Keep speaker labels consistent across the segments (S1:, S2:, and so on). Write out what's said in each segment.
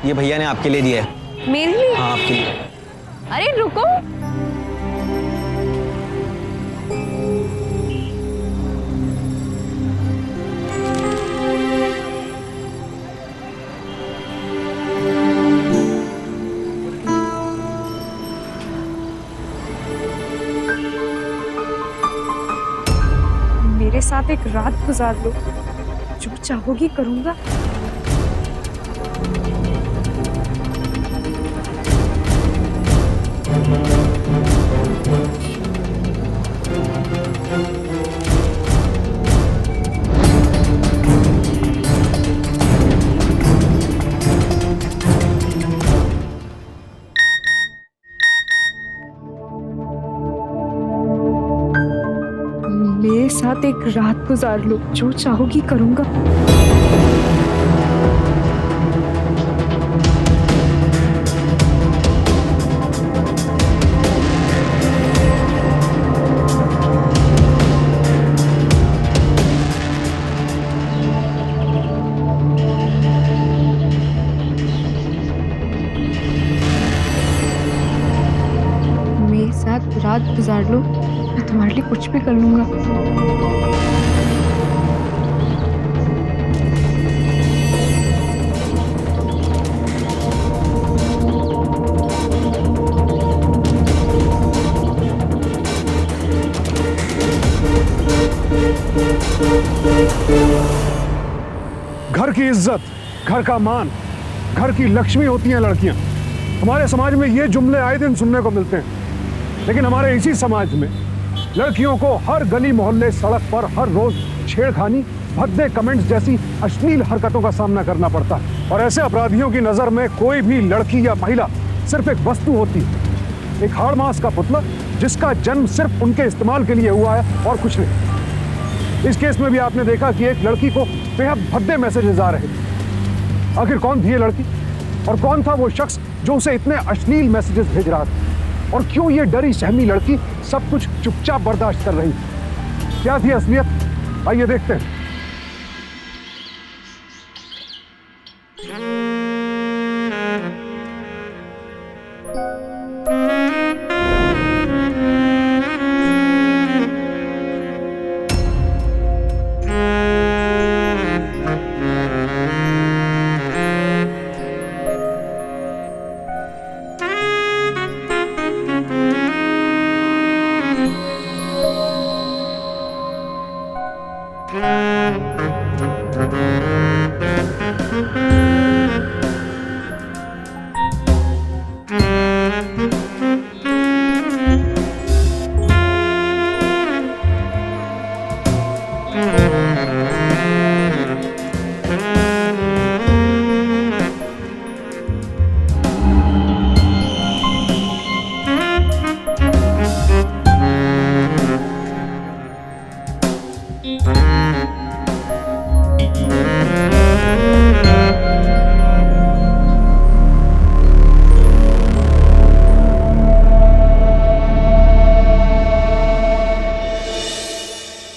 S1: ये भैया ने आपके लिए दिया है।
S2: मेरे लिए?
S1: हाँ आपके लिए।
S2: अरे रुको, मेरे साथ एक रात गुजार लो, जो चाहोगी करूंगा। मेरे साथ एक रात गुजार लो, जो चाहोगी करूंगा। मेरे साथ रात गुजार लो, मैं तुम्हारे लिए कुछ भी कर लूंगा।
S3: घर की इज्जत, घर का मान, घर की लक्ष्मी होती हैं लड़कियां। हमारे समाज में ये जुमले आए दिन सुनने को मिलते हैं, लेकिन हमारे इसी समाज में लड़कियों को हर गली मोहल्ले सड़क पर हर रोज छेड़खानी, भद्दे कमेंट्स जैसी अश्लील हरकतों का सामना करना पड़ता है। और ऐसे अपराधियों की नजर में कोई भी लड़की या महिला सिर्फ एक वस्तु होती है, एक हाड़ मांस का पुतला जिसका जन्म सिर्फ उनके इस्तेमाल के लिए हुआ है और कुछ नहीं। इस केस में भी आपने देखा कि एक लड़की को बेहद भद्दे मैसेजेस आ रहे थे। आखिर कौन थी ये लड़की और कौन था वो शख्स जो उसे इतने अश्लील मैसेजेस भेज रहा था, और क्यों ये डरी सहमी लड़की सब कुछ चुपचाप बर्दाश्त कर रही थी? क्या थी असलियत, आइए देखते हैं।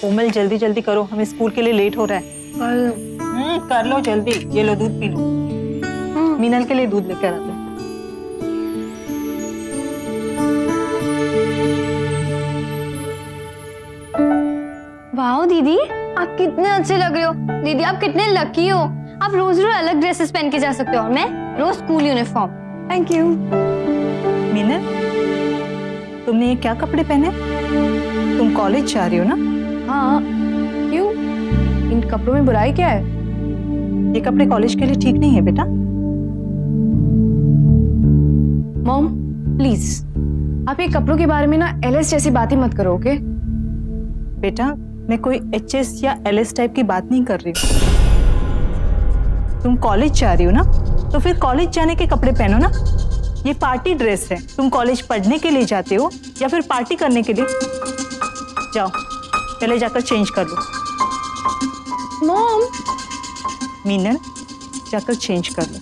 S4: कोमल जल्दी जल्दी करो, हमें स्कूल के लिए लेट हो रहा है। कर लो जल्दी, ये लो दूध पी लो। मीनल के लिए दूध लेकर आते।
S5: वाह दीदी, आप कितने अच्छे लग रहे हो। दीदी आप कितने लकी हो, आप रोज रोज अलग ड्रेसेस पहन के जा सकते हो और मैं रोज school uniform.
S2: Thank you.
S4: Meenal, तुमने ये क्या कपड़े पहने? तुम कॉलेज जा रही हो ना?
S2: हाँ, क्यों? इन कपड़ों में बुराई क्या है?
S4: ये कपड़े कॉलेज के लिए ठीक नहीं है बेटा।
S2: मॉम प्लीज, आप ये कपड़ों के बारे में ना एलएस जैसी बातें मत करो, ओके?
S4: बेटा मैं कोई एचएस या एलएस टाइप की बात नहीं कर रही हूँ। तुम कॉलेज जा रही हो ना, तो फिर कॉलेज जाने के कपड़े पहनो ना। ये पार्टी ड्रेस है। तुम कॉलेज पढ़ने के लिए जाते हो या फिर पार्टी करने के लिए? जाओ पहले जाकर चेंज कर लो।
S2: मॉम,
S4: मीनल जाकर चेंज कर लो।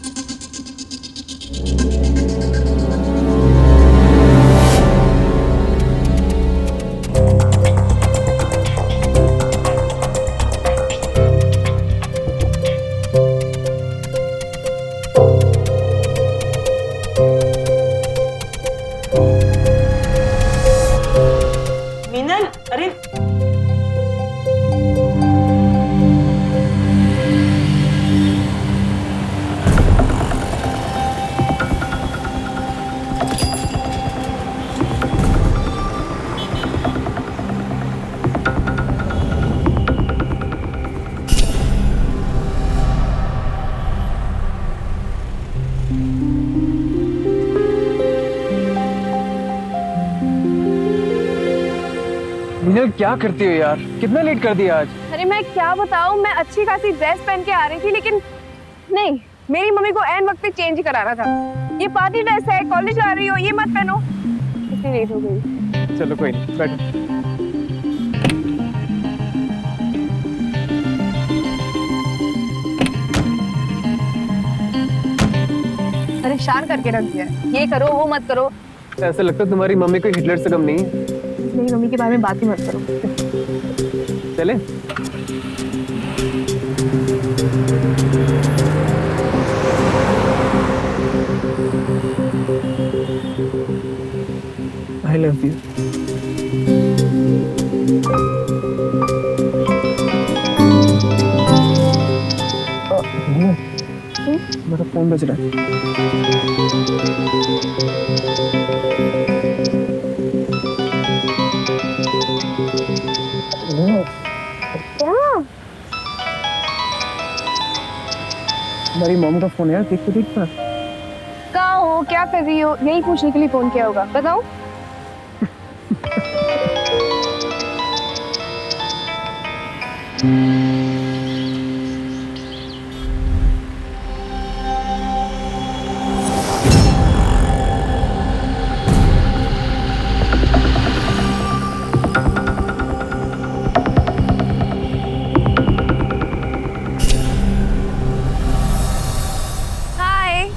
S6: मिनल क्या करती हो यार, कितना लेट कर दिया आज।
S2: अरे मैं क्या बताऊं, मैं अच्छी खासी ड्रेस पहन के आ रही थी, लेकिन नहीं, मेरी मम्मी को ऐन वक्त पे चेंज कराना था। ये पार्टी ड्रेस है, कॉलेज आ रही हो, ये मत पहनो, इसलिए लेट हो गई।
S6: चलो कोई नहीं, बैठो।
S2: परेशान करके रख दिया है, ये करो वो मत करो।
S6: ऐसा लगता है तुम्हारी मम्मी कोई हिटलर से कम नहीं है।
S2: मेरी मम्मी के बारे में बात ही मत करो।
S6: चले आई लव यू। मेरा फोन बज रहा है। मेरी मॉम का फोन है यार, देख तो देख पर।
S2: कहाँ हो, क्या कर रही हो, यही पूछने के लिए फोन किया होगा, बताओ। हाय।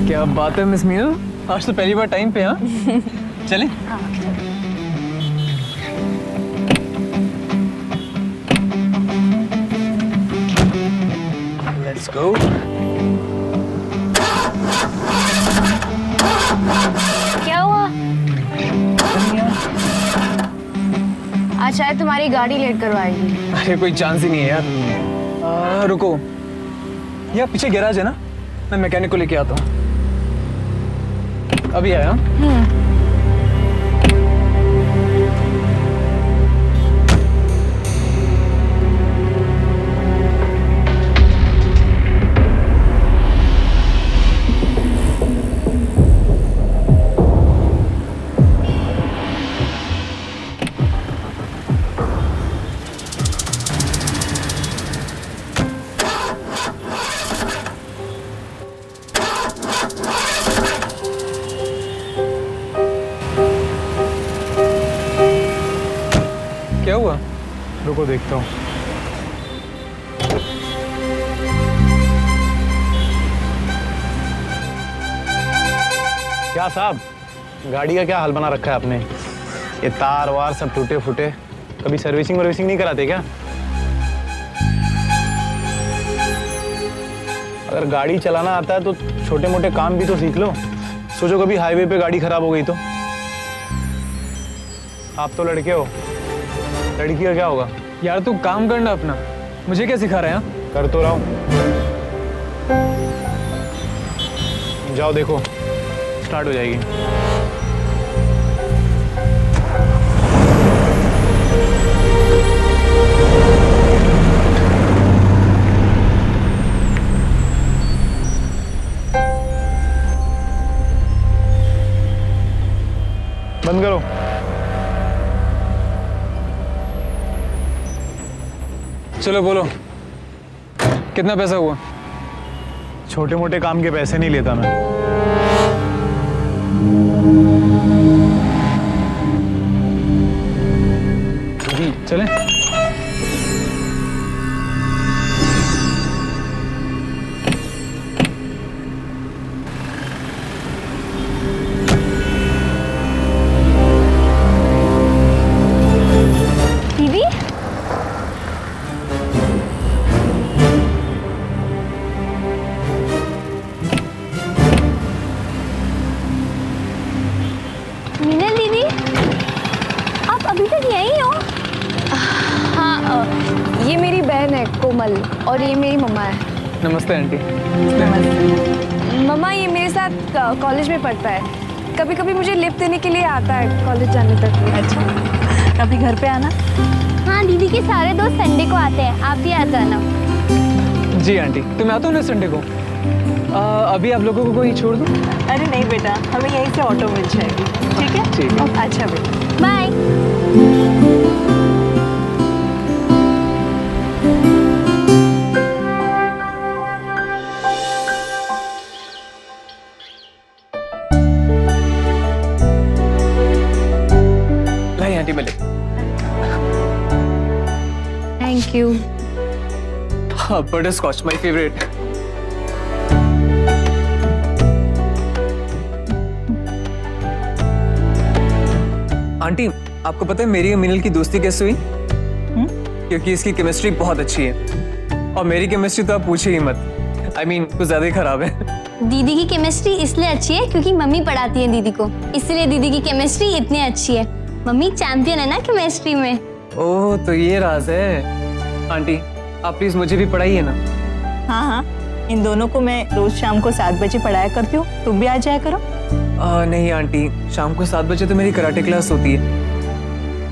S6: क्या बात है मिस मीनल, आज तो पहली बार टाइम पे। हाँ चले। Let's go.
S5: क्या हुआ? आज शायद तुम्हारी गाड़ी लेट करवाएगी।
S6: अरे कोई चांस ही नहीं है यार। रुको, यहाँ पीछे गैराज है ना, मैं मैकेनिक को लेके आता हूँ। अभी आया। क्या हुआ?
S3: रुको देखता हूँ।
S1: क्या साहब, गाड़ी का क्या हाल बना रखा है आपने? ये तार वार सब टूटे फूटे, कभी सर्विसिंग वर्विसिंग नहीं कराते क्या? अगर गाड़ी चलाना आता है तो छोटे मोटे काम भी तो सीख लो। सोचो कभी हाईवे पे गाड़ी खराब हो गई तो। आप तो लड़के हो, लड़की का क्या होगा?
S6: यार तू काम करना अपना, मुझे क्या सिखा रहा है? हाँ?
S1: कर तो रहा हूं। जाओ देखो, स्टार्ट हो जाएगी। बंद करो।
S6: चलो बोलो, कितना पैसा हुआ?
S1: छोटे मोटे काम के पैसे नहीं लेता मैं।
S6: चले।
S5: दीदी, मीनल दीदी, आप अभी तक यहीं हो? हाँ,
S2: ये मेरी बहन है कोमल, और ये मेरी मम्मा है।
S6: नमस्ते आंटी।
S2: मम्मा ये मेरे साथ कॉलेज में पढ़ता है, कभी कभी मुझे लिफ्ट देने के लिए आता है कॉलेज जाने तक।
S4: अच्छा, कभी घर पे आना।
S5: हाँ, दीदी के सारे दोस्त संडे को आते हैं, आप भी आ जाना।
S6: जी आंटी, तुम आते हो ना संडे को? अभी आप लोगों को कोई छोड़ दूँ?
S4: अरे नहीं बेटा, हमें यहीं से ऑटो मिल जाएगी। ठीक है?
S6: ठीक है।
S4: अच्छा बेटा,
S5: बाय।
S6: नहीं आंटी मिले।
S2: Thank you.
S6: Butterscotch my favourite. Aunty आपको पता है मेरी और मिनल की दोस्ती कैसे हुई? क्योंकि इसकी केमिस्ट्री बहुत अच्छी है और मेरी केमिस्ट्री तो आप पूछे ही मत। I mean, कुछ ज्यादा ही खराब है।
S5: दीदी की केमिस्ट्री इसलिए अच्छी है क्योंकि मम्मी पढ़ाती है दीदी को, इसलिए दीदी की केमिस्ट्री इतनी अच्छी है। मम्मी चैंपियन है ना केमिस्ट्री में।
S6: ओह तो ये राज है। आंटी आप प्लीज मुझे भी पढ़ाइए ना।
S4: हाँ हाँ, इन दोनों को मैं रोज शाम को 7 बजे पढ़ाया करती हूँ, तुम भी आ जाया करो।
S6: नहीं आंटी, शाम को 7 बजे तो मेरी कराटे क्लास होती है।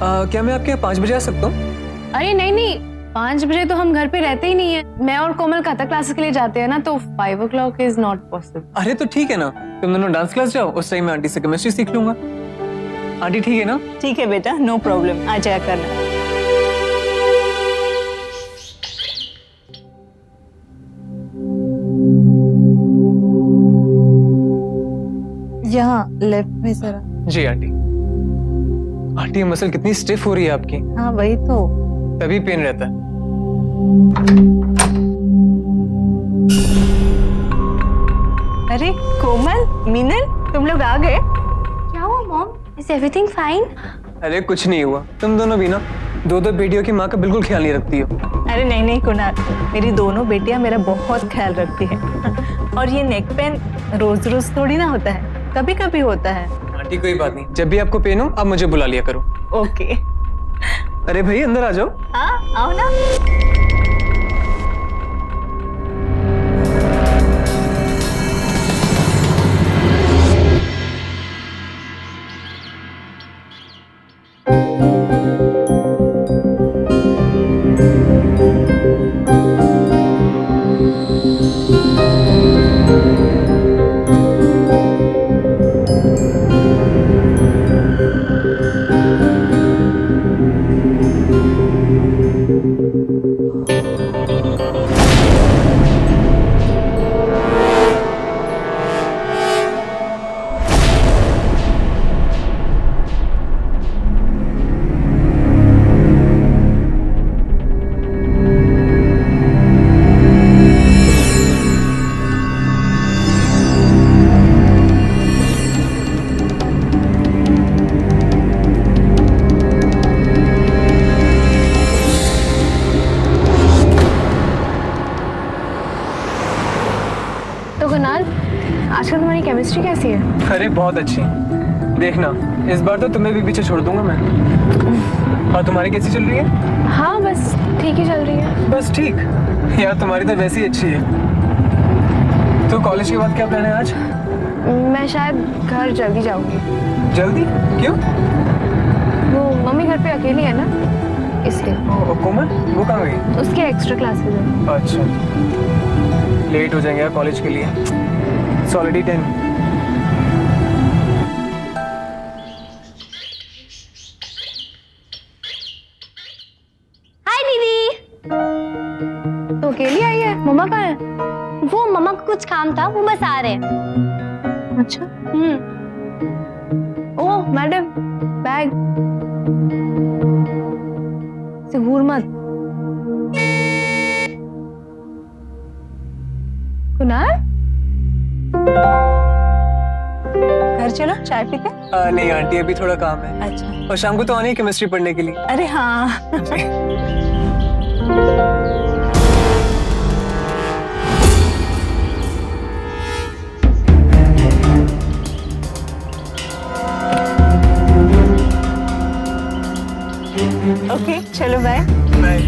S6: क्या मैं आपके यहाँ 5 बजे आ सकता हूँ?
S2: अरे नहीं नहीं, 5 बजे तो हम घर पे रहते ही नहीं है। मैं और कोमल कथक क्लासेस के लिए जाते हैं ना, तो 5 o'clock इज नॉट पॉसिबल।
S6: अरे तो ठीक है ना, तुम दोनों डांस क्लास जाओ, उस टाइम मैं आंटी से केमिस्ट्री सीख लूंगा। आंटी ठीक है ना?
S4: ठीक है बेटा, नो प्रॉब्लम, आ जाया करना। यहाँ लेफ्ट में जरा।
S6: जी आंटी। आंटी ये मसल कितनी स्टिफ हो रही है आपकी,
S4: हाँ वही तो।
S6: तभी पेन रहता है।
S4: अरे कोमल, मीनल, तुम लोग आ गए?
S5: क्या हुआ मॉम? Is everything fine?
S6: अरे कुछ नहीं हुआ, तुम दोनों भी ना 2 बेटियों की माँ का बिल्कुल ख्याल नहीं रखती हो।
S4: अरे नहीं नहीं कुणाल, मेरी दोनों बेटियां मेरा बहुत ख्याल रखती है। और ये नेक पेन रोज रोज थोड़ी ना होता है, कभी कभी होता है।
S6: आंटी कोई बात नहीं, जब भी आपको पेन हो आप मुझे बुला लिया करो।
S4: ओके।
S6: अरे भाई अंदर आ जाओ।
S4: हाँ आओ ना।
S2: तो कुणाल, आजकल तुम्हारी केमिस्ट्री कैसी है?
S6: अरे बहुत अच्छी, देखना इस बार तो तुम्हें भी पीछे छोड़ दूंगा मैं। और तुम्हारी कैसी चल रही है?
S2: हाँ बस ठीक ही चल रही है।
S6: बस ठीक यार, तुम्हारी तो वैसे ही अच्छी है। तो कॉलेज के बाद क्या प्लान है आज?
S2: मैं शायद घर जल्दी जाऊंगी।
S6: जल्दी क्यों?
S2: वो मम्मी घर पे अकेली है ना, इसलिए।
S6: कोमल वो कहाँ गई?
S2: उसके एक्स्ट्रा क्लासेस है।
S6: अच्छा लेट हो जाएंगे यार कॉलेज के लिए, इट्स ऑलरेडी 10।
S5: हाय दीदी।
S2: तो अकेली आई है? मम्मा कहाँ है?
S5: वो मम्मा को कुछ काम था, वो बस आ रहे हैं।
S2: अच्छा। ओह मैडम, बैग से घूर मत। कुणाल,
S4: घर चलो चाय पीते।
S6: नहीं आंटी अभी थोड़ा काम है।
S4: अच्छा।
S6: और शाम को तो आने ही केमिस्ट्री पढ़ने के लिए।
S4: अरे हाँ। ओके चलो बाय।
S6: बाय।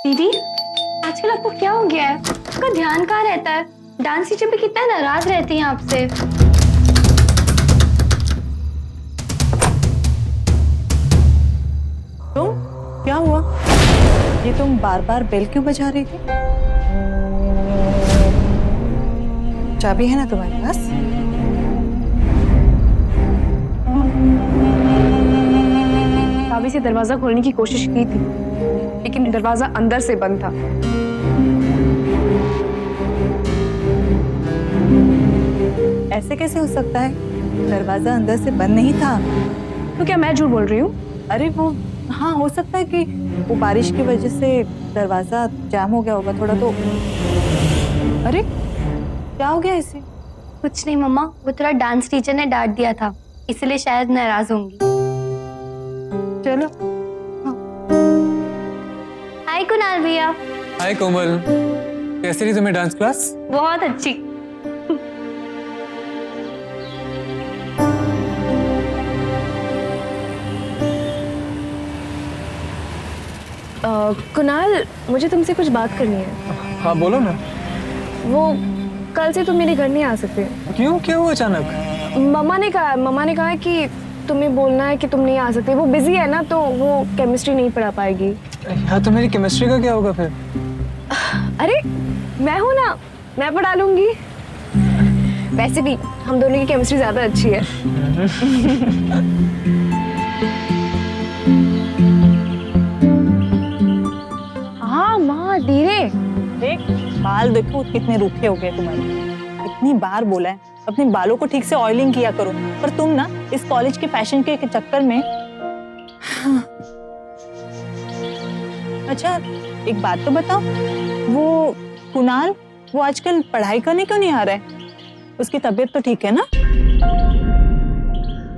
S5: दीदी आजकल आपको क्या हो गया है? आपका ध्यान कहाँ रहता है? डांस टीचर भी कितना नाराज रहती हैं आपसे।
S4: तुम क्या हुआ? ये तुम बार बार बेल क्यों बजा रही थी? चाबी है ना तुम्हारे पास?
S2: चाबी से दरवाजा खोलने की कोशिश की थी, लेकिन दरवाजा अंदर से बंद था।
S4: ऐसे कैसे हो सकता है? दरवाजा अंदर से बंद नहीं था।
S2: तो क्या मैं झूठ बोल रही हूँ?
S4: अरे वो हाँ, हो सकता है कि वो बारिश की वजह से दरवाजा जाम हो गया होगा थोड़ा तो। अरे क्या हो गया इसे?
S5: कुछ नहीं मम्मा, वो थोड़ा डांस टीचर ने डांट दिया था, इसलिए शायद नाराज होंगी।
S4: चलो।
S5: हाय कुणाल भैया।
S6: हाय कोमल, कैसी रही तुम्हें डांस क्लास?
S5: बहुत अच्छी।
S2: कुणाल, मुझे तुमसे कुछ बात करनी है।
S6: हाँ बोलो ना।
S2: वो कल से तुम मेरे घर नहीं आ सकते।
S6: क्यों, क्या हुआ अचानक?
S2: मम्मा ने कहा कि तुम्हें बोलना है कि तुम नहीं आ सकते। वो बिजी है ना, तो वो केमिस्ट्री नहीं पढ़ा पाएगी।
S6: हाँ तो मेरी केमिस्ट्री का क्या होगा फिर?
S2: अरे मैं हूं ना, मैं पढ़ा लूंगी। वैसे भी हम दोनों की केमिस्ट्री ज्यादा अच्छी है। हाँ माँ, धीरे
S4: देख बाल देखो कितने रूखे हो गए तुम्हारे। इतनी बार बोला है अपने बालों को ठीक से ऑयलिंग किया करो, पर तुम ना इस कॉलेज के फैशन के चक्कर में। अच्छा एक बात तो बताओ, वो कुणाल वो आजकल पढ़ाई करने क्यों नहीं आ रहा है? उसकी तबीयत तो ठीक है ना?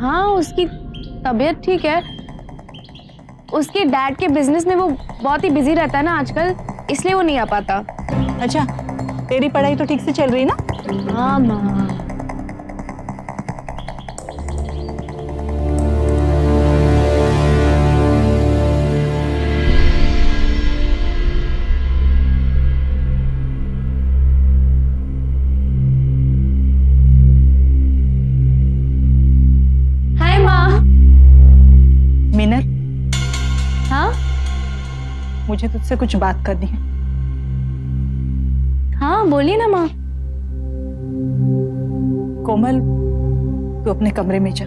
S2: हाँ उसकी तबीयत ठीक है। उसके डैड के बिजनेस में वो बहुत ही बिजी रहता है ना आजकल, इसलिए वो नहीं आ पाता।
S4: अच्छा तेरी पढ़ाई तो ठीक से चल रही ना?
S2: हाँ माँ।
S5: हाय माँ।
S4: मीनल,
S5: हाँ
S4: मुझे तुझसे कुछ बात करनी है।
S5: हाँ बोलिए ना माँ।
S4: कोमल तू अपने कमरे में जा।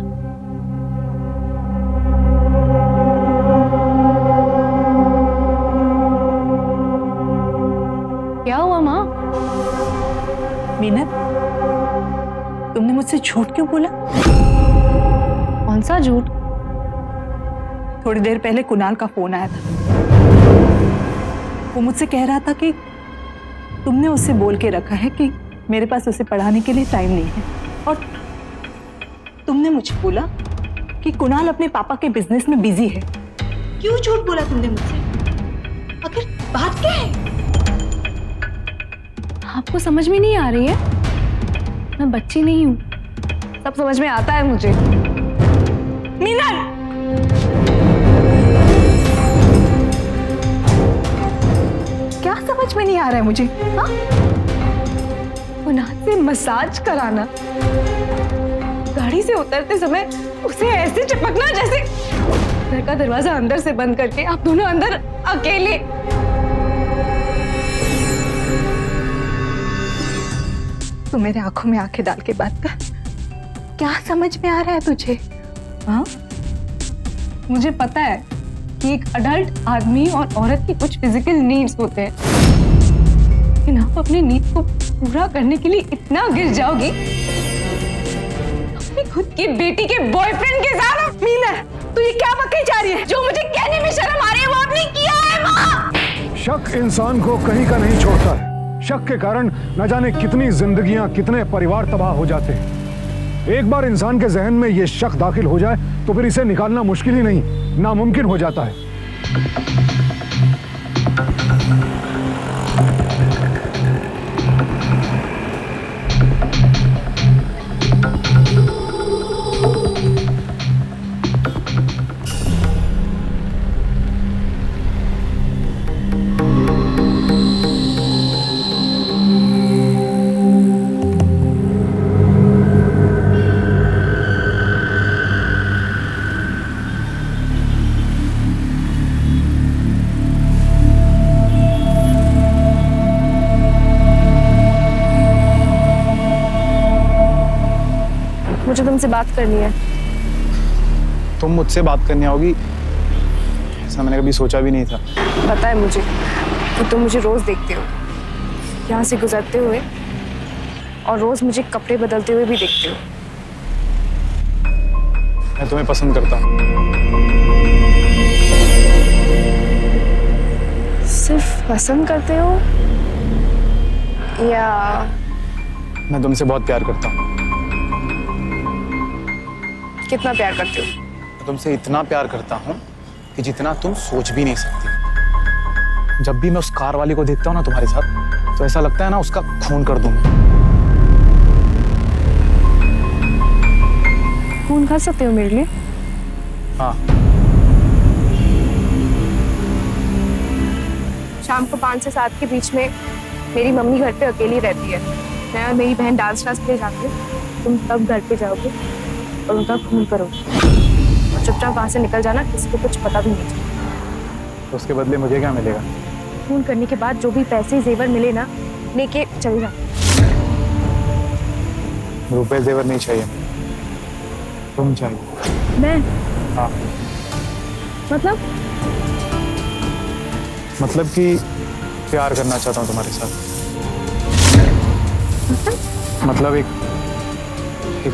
S2: क्या हुआ माँ?
S4: मीनल, तुमने मुझसे झूठ क्यों बोला?
S2: कौन सा झूठ?
S4: थोड़ी देर पहले कुणाल का फोन आया था। वो मुझसे कह रहा था कि तुमने उससे बोल के रखा है कि मेरे पास उसे पढ़ाने के लिए टाइम नहीं है, और तुमने मुझे बोला कि कुणाल अपने पापा के बिजनेस में बिजी है। क्यों झूठ बोला तुमने मुझसे? आखिर बात क्या है?
S2: आपको समझ में नहीं आ रही है? मैं बच्ची नहीं हूँ, सब समझ में आता है मुझे।
S4: मीनल, क्या समझ में नहीं आ रहा है मुझे? हाँ?
S2: कुणाल से मसाज कराना, गाड़ी से उतरते समय उसे ऐसे चिपकना जैसे घर का दरवाजा अंदर से बंद करके आप दोनों अंदर अकेले।
S4: तू मेरे आंखों में आंखें डाल के बात कर। क्या समझ में आ रहा है तुझे? हाँ?
S2: मुझे पता है कि एक अडल्ट आदमी और औरत की कुछ फिजिकल नीड्स होते हैं, लेकिन आप अपनी नीड को पूरा करने के लिए इतना गिर जाओगी अपनी खुद की बेटी के बॉयफ्रेंड के साथ। मीना, तू ये क्या बकई जा रही है? जो मुझे कहने में शर्म आ रही है वो आपने किया है माँ।
S3: शक इंसान को कहीं का नहीं छोड़ता है। शक के कारण न जाने कितनी जिंदगियां, कितने परिवार तबाह हो जाते हैं। एक बार इंसान के जहन में यह शक दाखिल हो जाए तो फिर इसे निकालना मुश्किल ही नहीं, नामुमकिन हो जाता है।
S2: तुमसे बात करनी है।
S1: तुम मुझसे बात करनी होगी, ऐसा मैंने कभी सोचा भी नहीं था।
S2: पता है मुझे कि तुम मुझे रोज देखते हो, यहाँ से गुजरते हुए, और रोज मुझे कपड़े बदलते हुए भी देखते हो।
S1: मैं तुम्हें पसंद करता हूँ।
S2: सिर्फ पसंद करते हो या?
S1: मैं तुमसे बहुत प्यार करता हूँ।
S2: कितना प्यार करते हो?
S1: मैं तुमसे इतना प्यार करता हूँ कि जितना तुम सोच भी नहीं सकती। जब भी मैं उस कार वाली को देखता हूँ ना तुम्हारे साथ, तो ऐसा लगता है ना उसका खून कर दूं।
S2: खून खा सकते हो मेरे लिए?
S1: हाँ।
S2: शाम को 5 से 7 के बीच में मेरी मम्मी घर पे अकेली रहती है। मैं और मेरी बहन डांस क्लास के लिए जाते हैं। तुम तब घर पे जाओगे और उनका खून करोगे और चुपचाप वहां से निकल जाना, किसी को कुछ पता भी नहीं चलेगा।
S1: तो उसके बदले मुझे क्या मिलेगा?
S2: खून करने के बाद जो भी पैसे जेवर मिले ना, लेके चले जा।
S1: रुपए जेवर नहीं चाहिए, तुम चाहिए।
S2: मैं?
S1: हाँ। मतलब कि प्यार करना चाहता हूँ तुम्हारे साथ। मतलब एक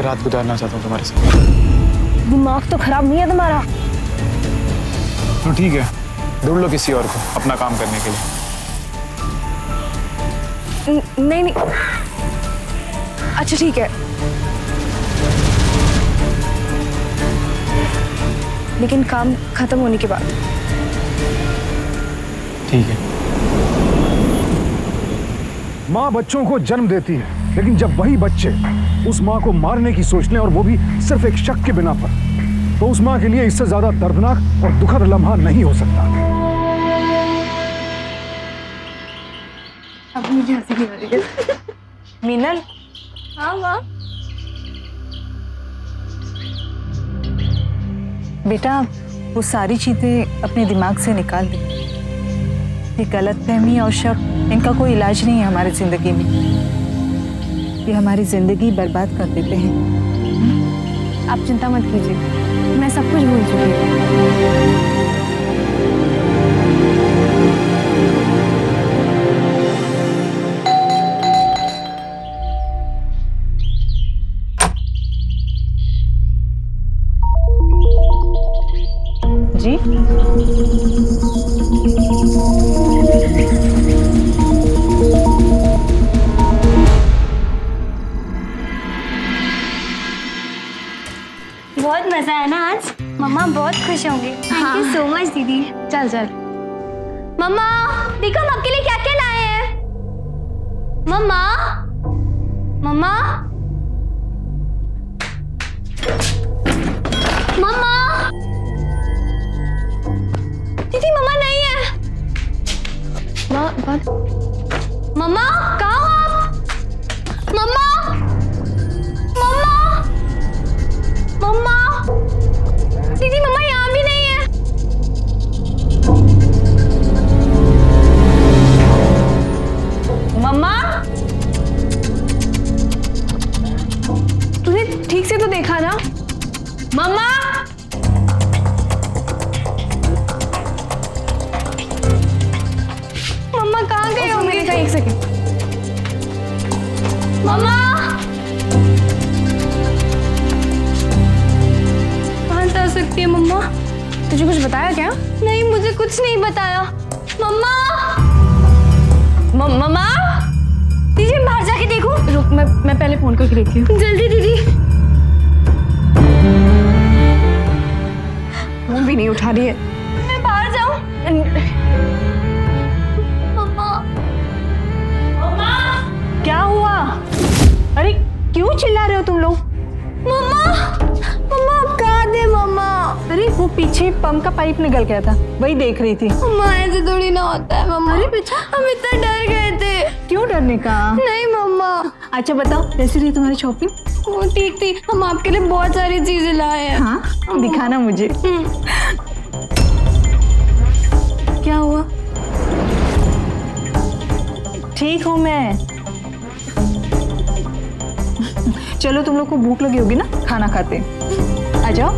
S1: रात गुजारना चाहता हूँ तुम्हारे साथ।
S2: दिमाग तो खराब नहीं है तुम्हारा?
S1: तो ठीक है, ढूंढ लो किसी और को अपना काम करने के लिए।
S2: नहीं। अच्छा ठीक है, लेकिन काम खत्म होने के बाद।
S1: ठीक है।
S3: माँ बच्चों को जन्म देती है, लेकिन जब वही बच्चे उस माँ को मारने की सोच लें, और वो भी सिर्फ एक शक के बिना पर, तो उस माँ के लिए इससे ज्यादा दर्दनाक और दुखद लम्हा नहीं हो सकता।
S2: अब मुझे हंसी नहीं आ रही है।
S4: मीनल,
S2: हाँ माँ।
S4: बेटा वो सारी चीजें अपने दिमाग से निकाल दे। ये गलतफहमी और शक, इनका कोई इलाज नहीं है हमारी जिंदगी में। ये हमारी जिंदगी बर्बाद कर देते हैं।
S2: आप चिंता मत कीजिए, मैं सब कुछ भूल चुकी हूँ।
S4: जी
S5: बहुत मजा आया ना आज। मम्मा बहुत खुश होंगे। थैंक यू सो मच दीदी।
S2: चल चल।
S5: मम्मा देखो हम आपके लिए क्या क्या लाए हैं। मम्मा मम्मा मम्मा दीदी मम्मा नहीं है। मम्मा कहाँ हो आप? मम्मा मम्मा मम्मा दीदी मम्मा यहाँ भी नहीं है।
S2: मम्मा, तूने ठीक से तो देखा ना? मम्मा,
S5: मम्मा कहाँ गए हो मेरे?
S2: एक सेकंड।
S5: मम्मा कहाँ जा सकती है मम्मा?
S2: तुझे कुछ बताया क्या?
S5: नहीं मुझे कुछ नहीं बताया। मम्मा
S2: मम्मा,
S5: दीदी बाहर जाके देखो।
S2: रुक, मैं पहले फोन करके देखती हूँ।
S5: जल्दी दीदी।
S2: फोन भी नहीं उठा रही है।
S5: मैं बाहर जाऊँ? मम्मा मम्मा
S4: क्या हुआ? अरे क्यों चिल्ला रहे हो तुम लोग?
S5: मम्मा मम्मा आप कहाँ थे मम्मा?
S4: अरे वो पीछे पंप का पाइप निकल गया था, वही देख रही थी।
S5: मम्मा ऐसे थोड़ी ना होता है मम्मा। अरे बेटा हम इतना डर गए थे।
S4: क्यों डरने का?
S5: नहीं मम्मा।
S4: अच्छा बताओ कैसी रही तुम्हारी शॉपिंग?
S5: वो ठीक थी, हम आपके लिए बहुत सारी चीजें लाए हैं।
S4: हाँ दिखाना मुझे। क्या हुआ? ठीक हूँ मैं। चलो तुम लोग को भूख लगी होगी ना, खाना खाते हैं। आ जाओ।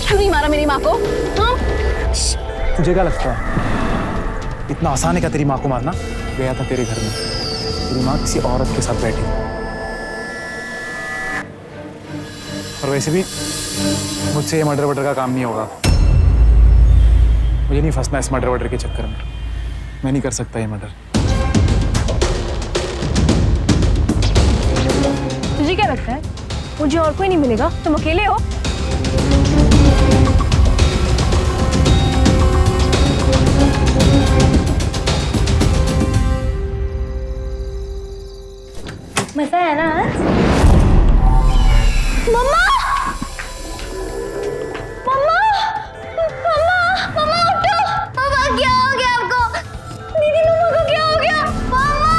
S2: क्यों नहीं मारा मेरी माँ को? हाँ?
S1: तुझे क्या लगता है इतना आसान है क्या तेरी माँ को मारना? गया था तेरे घर में, तेरी माँ किसी औरत के साथ बैठी। और वैसे भी मुझसे ये मर्डर वर्डर का काम नहीं होगा। मुझे नहीं फंसना इस मर्डर वर्डर के चक्कर में। मैं नहीं कर सकता ये मर्डर।
S2: तुझे क्या लगता है मुझे और कोई नहीं मिलेगा? तुम अकेले हो?
S5: मजा है ना? मम्मा! मम्मा! मम्मा! मम्मा उठो! मम्मा क्या हो गया आपको? दीदी मम्मा को क्या हो गया? मम्मा!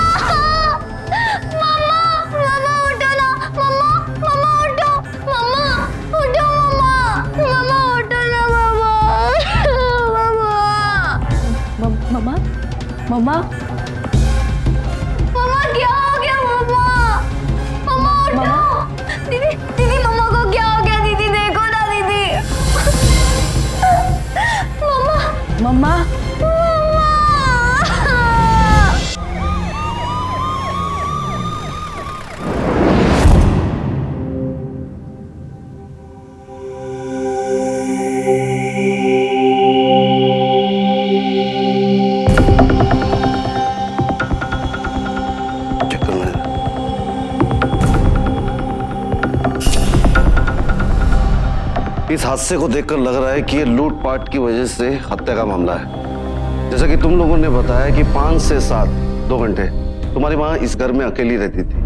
S5: मम्मा! मम्मा उठो ना! मम्मा! मम्मा उठो! मम्मा! उठो मम्मा! मम्मा उठो ना मम्मा!
S2: मम्मा? मम्मा?
S5: मम्मा क्या हो गया मम्मा? मम्मा उठो! दीदी दीदी मम्मा को क्या हो गया? दीदी देखो ना दीदी! मम्मा!
S2: मम्मा?
S5: मम्मा!
S7: चक्कर में इस हादसे को देखकर लग रहा है कि ये लूटपाट की वजह से हत्या का मामला है। जैसा कि तुम लोगों ने बताया कि 5 से 7 2 घंटे तुम्हारी माँ इस घर में अकेली रहती थी।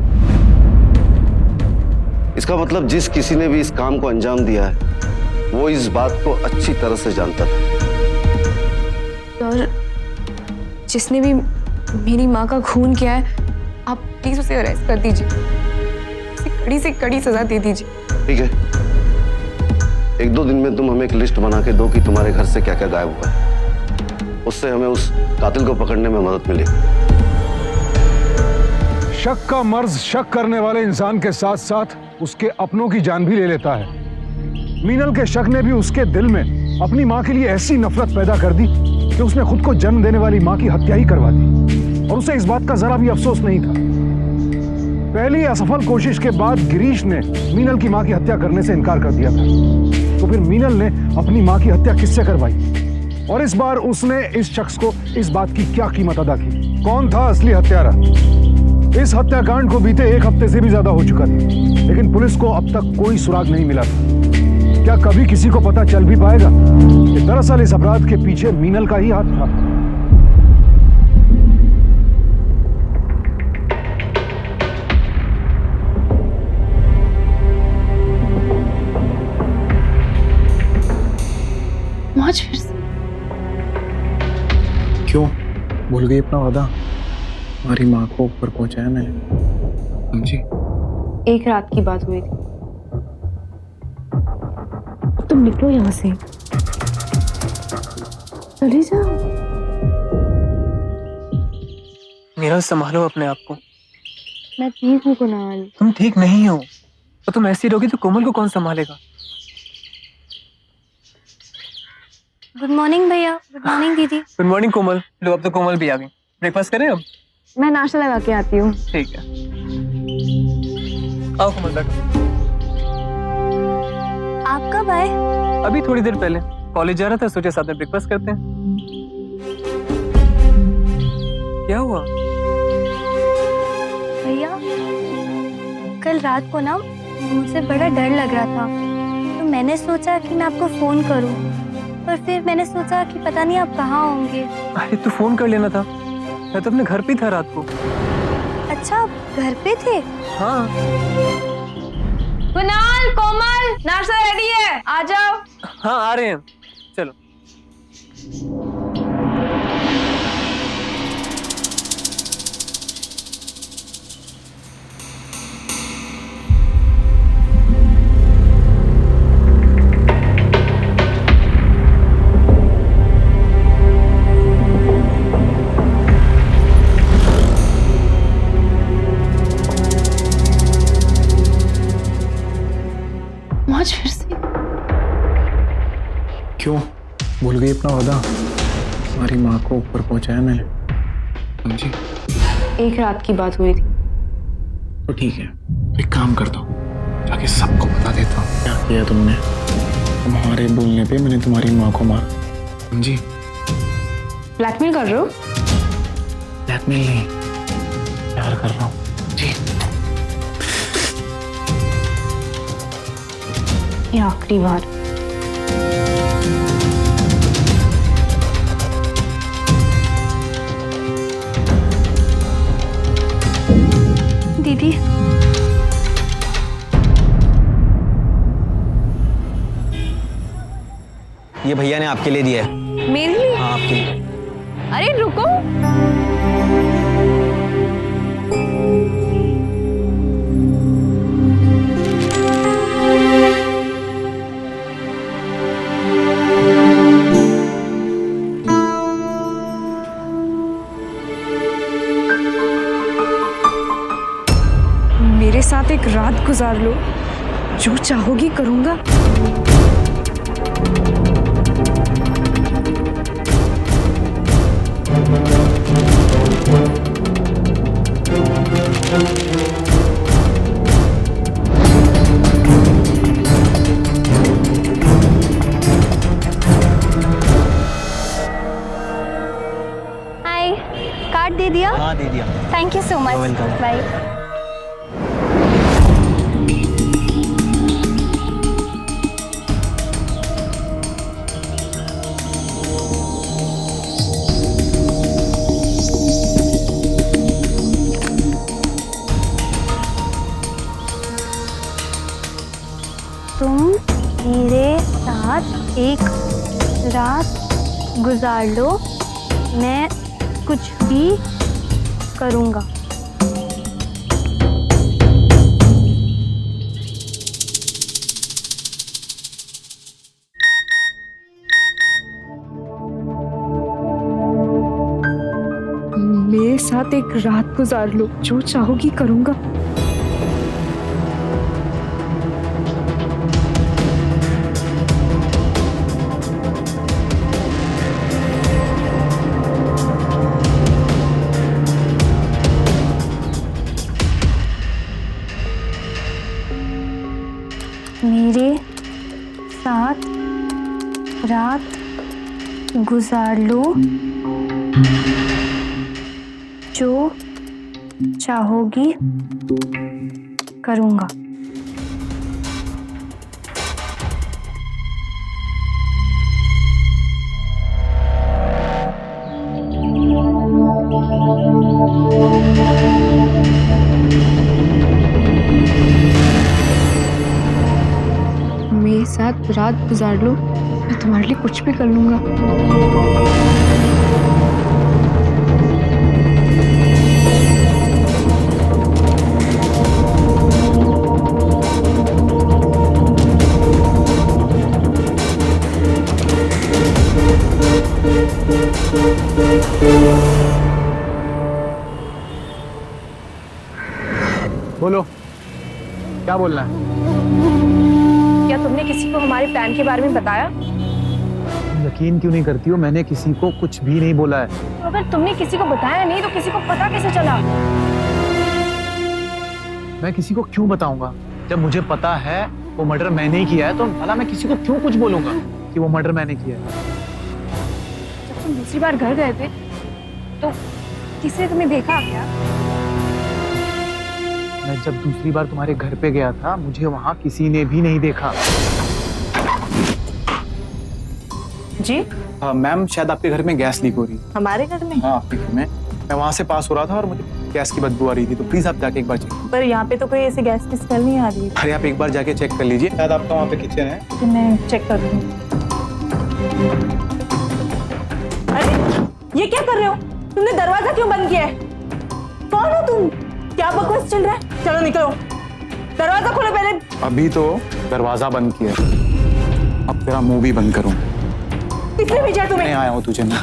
S7: इसका मतलब जिस किसी ने भी इस काम को अंजाम दिया है वो इस बात को अच्छी तरह से जानता था।
S2: और जिसने भी मेरी माँ का खून किया है, आप प्लीज उसे अरेस्ट कर दीजिए। उसे कड़ी से कड़ी सजा दे दीजिए।
S7: ठीक है, 1-2 दिन में तुम हमें एक लिस्ट बना के दो कि तुम्हारे घर से क्या क्या गायब हुआ है। उससे हमें उस कातिल को पकड़ने में मदद मिलेगी।
S3: शक का मर्ज शक करने वाले इंसान के साथ साथ उसके अपनों की जान भी ले लेता है। मीनल के शक ने भी उसके दिल में अपनी माँ के लिए ऐसी नफरत पैदा कर दी कि उसने खुद को जन्म देने वाली माँ की हत्या ही करवा दी। और उसे इस बात का जरा भी अफसोस नहीं था। पहली असफल कोशिश के बाद गिरीश ने मीनल की माँ की हत्या करने से इनकार कर दिया था। तो फिर मीनल ने अपनी माँ की हत्या किससे करवाई? और इस बार उसने इस शख्स को इस बात की क्या कीमत अदा की? कौन था असली हत्यारा? इस हत्याकांड को बीते 1 हफ्ते से भी ज्यादा हो चुका था, लेकिन पुलिस को अब तक कोई सुराग नहीं मिला था। क्या कभी किसी को पता चल भी पाएगा कि दरअसल इस अपराध के पीछे मीनल का ही हाथ था?
S2: आज फिर से
S1: क्यों भूल गई अपना वादा? हमारी माँ को ऊपर पहुंचाया मैंने, समझी?
S2: एक रात की बात हुई थी। तुम निकलो यहाँ से, चले जाओ।
S6: मीरा संभालो अपने आप को।
S2: मैं ठीक हूँ कुणाल।
S6: तुम ठीक नहीं हो तो तुम ऐसी रहोगी तो कोमल को कौन संभालेगा?
S5: गुड मॉर्निंग भैया। गुड मॉर्निंग दीदी।
S6: गुड मॉर्निंग कोमल। लो अब तो कोमल भी आ गई। ब्रेकफास्ट करें अब?
S2: मैं नाश्ता लगा के आती हूँ।
S6: ठीक है, आओ कोमल बैठो।
S5: आप कब आए?
S6: अभी थोड़ी देर पहले। कॉलेज जा रहा था, सोचा साथ में ब्रेकफास्ट करते हैं। क्या हुआ?
S5: भैया कल रात को ना मुझे बड़ा डर लग रहा था, तो मैंने सोचा कि मैं आपको फोन करूं, पर फिर मैंने सोचा कि पता नहीं आप कहाँ होंगे।
S6: अरे तू फोन कर लेना था, मैं तो अपने घर पे था रात को।
S5: अच्छा आप घर पे थे?
S6: हाँ।
S2: कुणाल, कोमल, नाश्ता रेडी है, आ जाओ।
S6: हाँ आ रहे हैं, चलो।
S1: भूल गई अपना वादा? हमारी माँ को ऊपर पहुंचाया मैंने, समझी?
S2: एक रात की बात हुई थी।
S1: तो ठीक है, एक काम करता हूँ, जाके सबको बता देता हूँ क्या किया तुमने। तुम्हारे बोलने पे मैंने तुम्हारी माँ को मारा, समझी?
S2: ब्लैकमेल कर रहे हो?
S1: ब्लैकमेल नहीं, प्यार कर रहा हूँ जी।
S2: ये आखिरी बार।
S5: दीदी
S8: ये भैया ने आपके लिए दिया है।
S2: मेरे लिए?
S8: हाँ, आपके लिए।
S2: अरे रुको, मेरे साथ एक रात गुजार लो, जो चाहोगी करूंगा।
S5: हाय, कार्ड दे दिया?
S8: हाँ, दे दिया।
S5: Thank you so much.
S8: Welcome.
S5: Bye. तुम मेरे साथ एक रात गुजार लो, मैं कुछ भी करूँगा।
S2: मेरे साथ एक रात गुजार लो, जो चाहोगी करूंगा।
S5: मेरे साथ रात गुजार लो, जो चाहोगी करूँगा।
S2: मेरे साथ रात गुजार लो, मैं तुम्हारे लिए कुछ भी कर लूंगा।
S1: बोलो, क्या बोलना है?
S2: क्या तुमने किसी को हमारे प्लान के बारे में बताया?
S1: यकीन क्यों नहीं करती हो? मैंने किसी को कुछ भी नहीं बोला है।
S2: तो अगर तुमने किसी को बताया नहीं तो किसी को पता कैसे चला?
S1: मैं किसी को क्यों बताऊंगा? जब मुझे पता है वो मर्डर मैंने ही किया है, तो भला मैं किसी को क्यों कुछ बोलूंगा कि वो मर्डर मैंने किया है?
S2: जब तुम दूसरी बार घर गए थे तो किसी ने तुम्हें देखा क्या?
S1: मैं जब दूसरी बार तुम्हारे घर पे गया था, मुझे वहां किसी ने भी नहीं देखा।
S4: जी
S1: मैम, शायद आपके घर में गैस लीक हो रही है।
S4: हमारे घर में?
S1: हाँ, आपके घर में। मैं वहां से पास हो रहा था और मुझे गैस की बदबू आ रही थी, तो प्लीज आप जाके एक बार चेक।
S4: पर यहाँ पे तो कोई ऐसी गैस की स्मेल नहीं आ रही है।
S1: अरे आप एक बार जाके चेक कर लीजिए, शायद आपका वहाँ पे किचन है।
S4: तो मैं चेक कर लूँ। अरे ये क्या कर रहे हो? तुमने दरवाजा क्यों बंद किया है? कौन हो तुम? क्या बकवास चल रहा है? चलो निकलो, दरवाजा खोलो पहले।
S1: अभी तो दरवाजा बंद किया, अब तेरा मुंह भी बंद करूँ।
S4: किसने भेजा तुम्हें?
S1: मैं आया हूँ तुझे ना।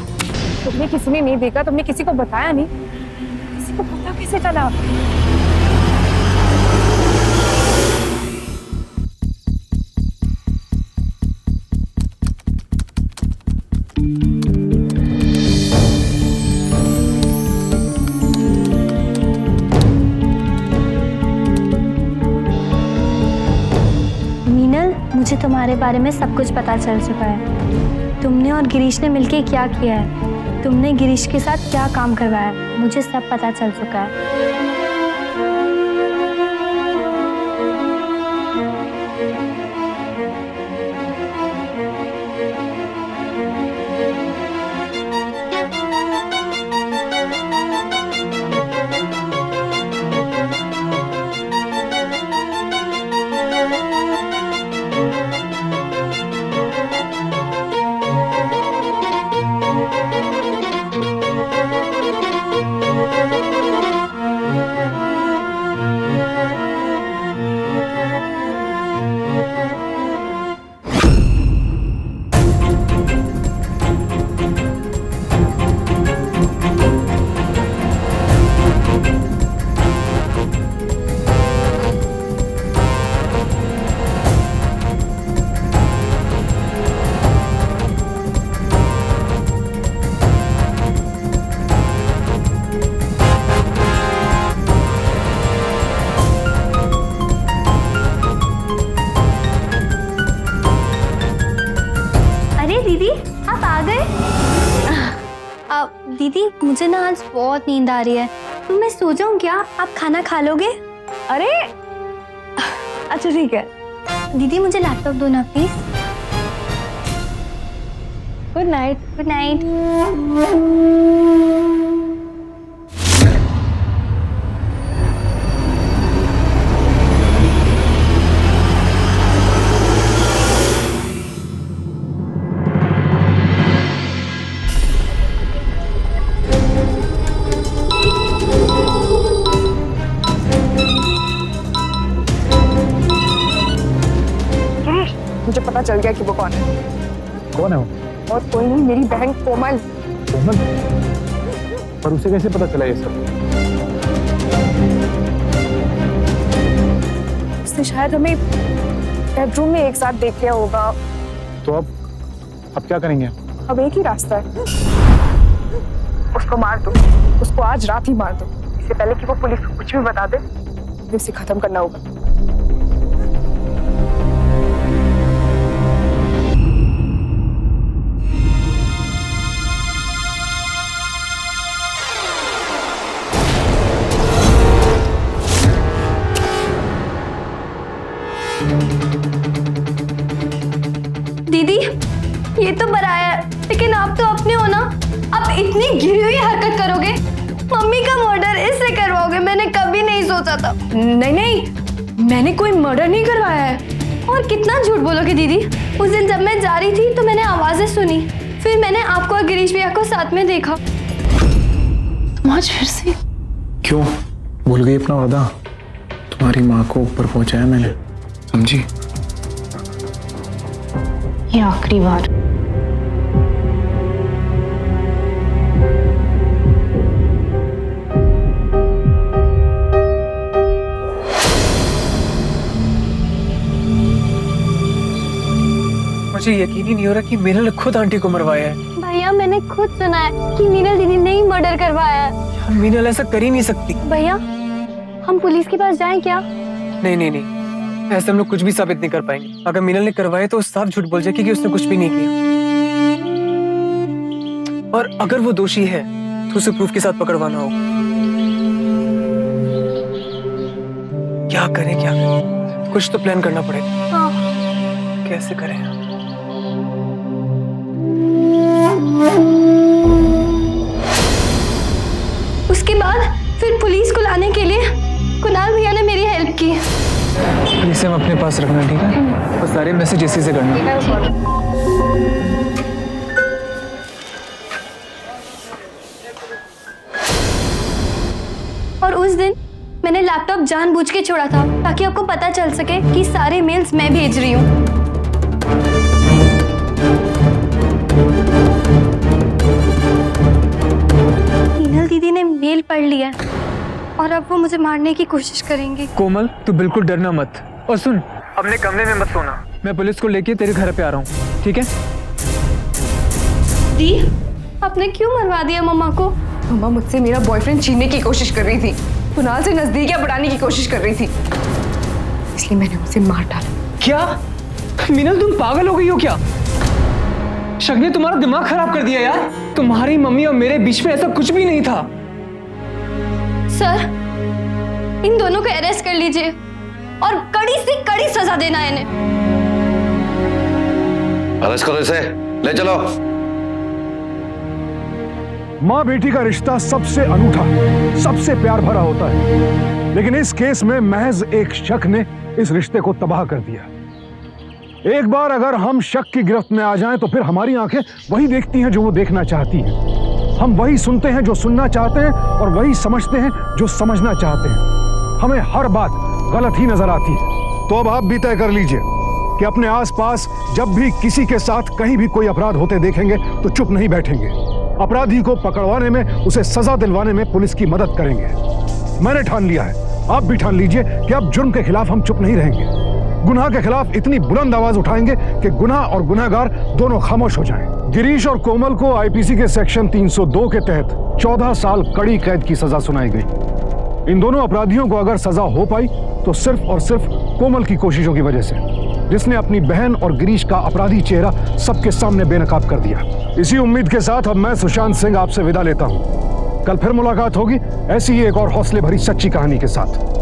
S2: तुमने किसी ने नहीं देखा, तुमने किसी को बताया नहीं, किसी को पता कैसे चला?
S5: तुम्हारे बारे में सब कुछ पता चल चुका है। तुमने और गिरीश ने मिलके क्या किया है, तुमने गिरीश के साथ क्या काम करवाया है, मुझे सब पता चल चुका है। दीदी आप आ गए? दीदी मुझे ना आज बहुत नींद आ रही है, तो मैं सो जाऊं क्या? आप खाना खा लोगे?
S2: अरे अच्छा ठीक है।
S5: दीदी मुझे लैपटॉप दो ना please.
S2: Good night.
S5: Good night.
S2: मुझे पता चल गया कि वो कौन है।
S1: कौन है वो?
S2: और कोई नहीं, मेरी बहन कोमल।
S1: कोमल? पर उसे कैसे पता चला ये सब?
S2: उसने शायद हमें बेडरूम में एक साथ देख लिया होगा।
S1: तो अब क्या करेंगे?
S2: अब एक ही रास्ता है, उसको मार दो, उसको आज रात ही मार दो, इससे पहले कि वो पुलिस को कुछ भी बता दे। इसे खत्म करना होगा।
S5: दीदी ये तो बनाया है, लेकिन आप तो अपने हो ना, आप इतनी गिरी हुई हरकत करोगे, मम्मी का मर्डर इससे करवाओगे, मैंने कभी नहीं सोचा था।
S2: नहीं नहीं, मैंने कोई मर्डर नहीं करवाया है।
S5: और कितना झूठ बोलोगे दीदी? उस दिन जब मैं जा रही थी तो मैंने आवाजें सुनी, फिर मैंने आपको और गिरीश भैया को साथ में देखा।
S2: तुम आज फिर से?
S1: क्यों भूल गई अपना वादा? तुम्हारी माँ को ऊपर पहुंचाया मैंने, समझी?
S2: ये आखिरी बार।
S6: मुझे यकीन ही नहीं हो रहा कि मीनल ने खुद आंटी को मरवाया है।
S5: भैया मैंने खुद सुना है कि मीनल दीदी ने ही मर्डर करवाया है।
S6: यार मीनल ऐसा कर ही नहीं सकती।
S5: भैया हम पुलिस के पास जाएं क्या?
S6: नहीं नहीं नहीं, ऐसे हम लोग कुछ भी साबित नहीं कर पाएंगे। अगर मीनल ने करवाया तो साफ झूठ बोल जाएगी कि उसने कुछ भी नहीं किया। और अगर वो दोषी है तो उसे प्रूफ के साथ पकड़वाना होगा। क्या करें क्या करें? कुछ तो प्लान करना पड़ेगा।
S5: हाँ।
S6: कैसे करें?
S5: उसके बाद फिर पुलिस को लाने के लिए कुणाल भैया ने मेरी हेल्प की।
S6: इसे हम अपने पास रखना, ठीक है? और सारे मैसेज इसी से करना।
S5: और उस दिन मैंने लैपटॉप जानबूझ के छोड़ा था ताकि आपको पता चल सके कि सारे मेल्स मैं भेज रही हूँ। मीनल दीदी ने मेल पढ़ लिया और अब वो मुझे मारने की कोशिश करेंगे।
S6: कोमल तू बिल्कुल डरना मत, और सुन अपने कमरे में मत सोना। मैं पुलिस को लेके तेरे घर पे आ रहा हूँ, ठीक है?
S5: दी आपने क्यों मरवा दिया मम्मा को?
S2: मम्मा मुझसे मेरा बॉयफ्रेंड छीनने की कोशिश कर रही थी, कुणाल से नजदीकियां बढ़ाने की कोशिश कर रही थी, इसलिए मैंने उसे मार डाला।
S6: क्या? मीनल तुम पागल हो गई हो क्या? शक ने तुम्हारा दिमाग खराब कर दिया यार। तुम्हारी मम्मी और मेरे बीच में ऐसा कुछ भी नहीं था।
S5: सर, इन दोनों को अरेस्ट कर लीजिए और कड़ी से कड़ी सजा देना है इन्हें।
S7: अरेस्ट करो इसे, ले चलो।
S3: माँ बेटी का रिश्ता सबसे अनूठा, सबसे प्यार भरा होता है, लेकिन इस केस में महज एक शक ने इस रिश्ते को तबाह कर दिया। एक बार अगर हम शक की गिरफ्त में आ जाएं तो फिर हमारी आंखें वही देखती हैं जो वो देखना चाहती हैं। हम वही सुनते हैं जो सुनना चाहते हैं और वही समझते हैं जो समझना चाहते हैं। हमें हर बात गलत ही नजर आती है। तो अब आप भी तय कर लीजिए कि अपने आसपास जब भी किसी के साथ कहीं भी कोई अपराध होते देखेंगे तो चुप नहीं बैठेंगे। अपराधी को पकड़वाने में, उसे सजा दिलवाने में पुलिस की मदद करेंगे। मैंने ठान लिया है, आप भी ठान लीजिए कि अब जुर्म के खिलाफ हम चुप नहीं रहेंगे। गुनाह के खिलाफ इतनी बुलंद आवाज उठाएंगे कि गुनाह और गुनहगार दोनों खामोश हो जाएं। गिरीश और कोमल को आईपीसी के सेक्शन 302 के तहत 14 साल कड़ी कैद की सजा सुनाई गई। इन दोनों अपराधियों को अगर सजा हो पाई तो सिर्फ और सिर्फ कोमल की कोशिशों की वजह से, जिसने अपनी बहन और गिरीश का अपराधी चेहरा सबके सामने बेनकाब कर दिया। इसी उम्मीद के साथ अब मैं सुशांत सिंह आपसे विदा लेता हूं। कल फिर मुलाकात होगी ऐसी ही एक और हौसले भरी सच्ची कहानी के साथ।